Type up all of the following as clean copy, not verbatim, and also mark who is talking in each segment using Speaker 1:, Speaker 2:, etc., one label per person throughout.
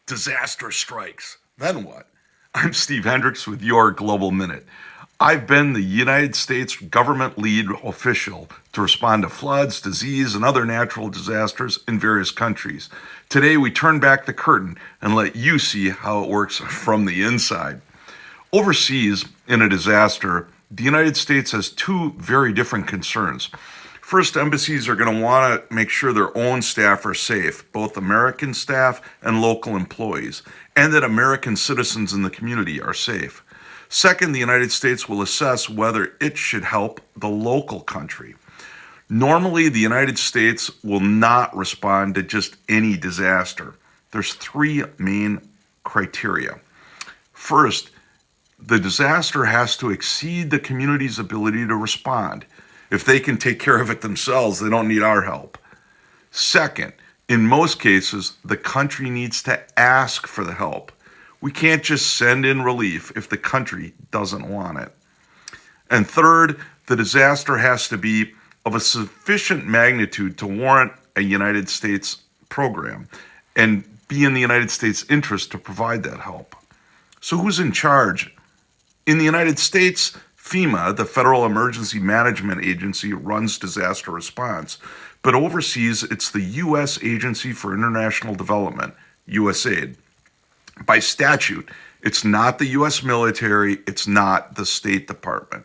Speaker 1: Disaster strikes. Then what? I'm Steve Hendrix with your Global Minute. I've been the United States government lead official to respond to floods, disease, and other natural disasters in various countries. Today, we turn back the curtain and let you see how it works from the inside. Overseas, in a disaster, the United States has two very different concerns. First, embassies are going to want to make sure their own staff are safe, both American staff and local employees, and that American citizens in the community are safe. Second, the United States will assess whether it should help the local country. Normally, the United States will not respond to just any disaster. There's three main criteria. First, the disaster has to exceed the community's ability to respond. If they can take care of it themselves, they don't need our help. Second, in most cases, the country needs to ask for the help. We can't just send in relief if the country doesn't want it. And third, the disaster has to be of a sufficient magnitude to warrant a United States program and be in the United States' interest to provide that help. So who's in charge? In the United States, FEMA, the Federal Emergency Management Agency, runs disaster response. But overseas, it's the U.S. Agency for International Development, USAID. By statute, it's not the U.S. military, it's not the State Department.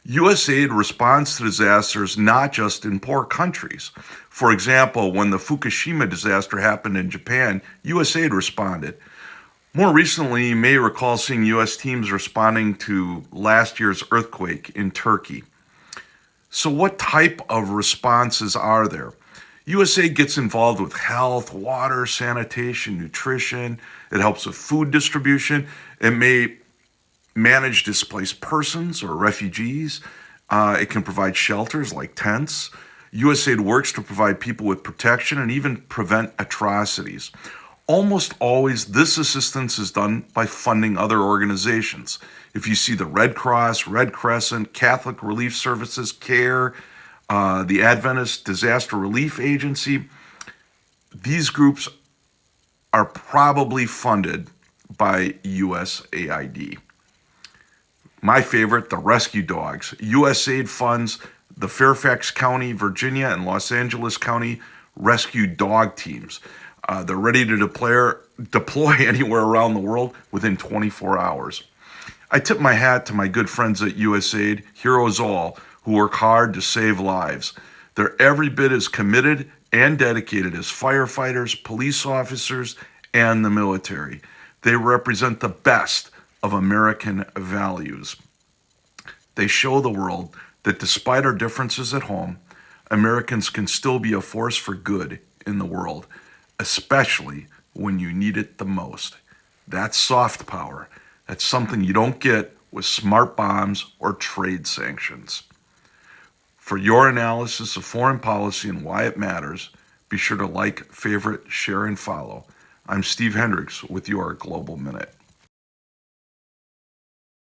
Speaker 1: USAID responds to disasters not just in poor countries. For example, when the Fukushima disaster happened in Japan, USAID responded. More recently, you may recall seeing U.S. teams responding to last year's earthquake in Turkey. So what type of responses are there? USAID gets involved with health, water, sanitation, nutrition. It helps with food distribution. It may manage displaced persons or refugees. It can provide shelters like tents. USAID works to provide people with protection and even prevent atrocities. Almost always, this assistance is done by funding other organizations. If you see the Red Cross, Red Crescent, Catholic Relief Services, CARE, the Adventist Disaster Relief Agency, these groups are probably funded by USAID. My favorite, the Rescue Dogs. USAID funds the Fairfax County, Virginia, and Los Angeles County Rescue Dog Teams. They're ready to deploy anywhere around the world within 24 hours. I tip my hat to my good friends at USAID, heroes all, who work hard to save lives. They're every bit as committed and dedicated as firefighters, police officers, and the military. They represent the best of American values. They show the world that despite our differences at home, Americans can still be a force for good in the world, especially when you need it the most. That's soft power. That's something you don't get with smart bombs or trade sanctions. For your analysis of foreign policy and why it matters, be sure to like, favorite, share, and follow. I'm Steve Hendrix with your Global Minute.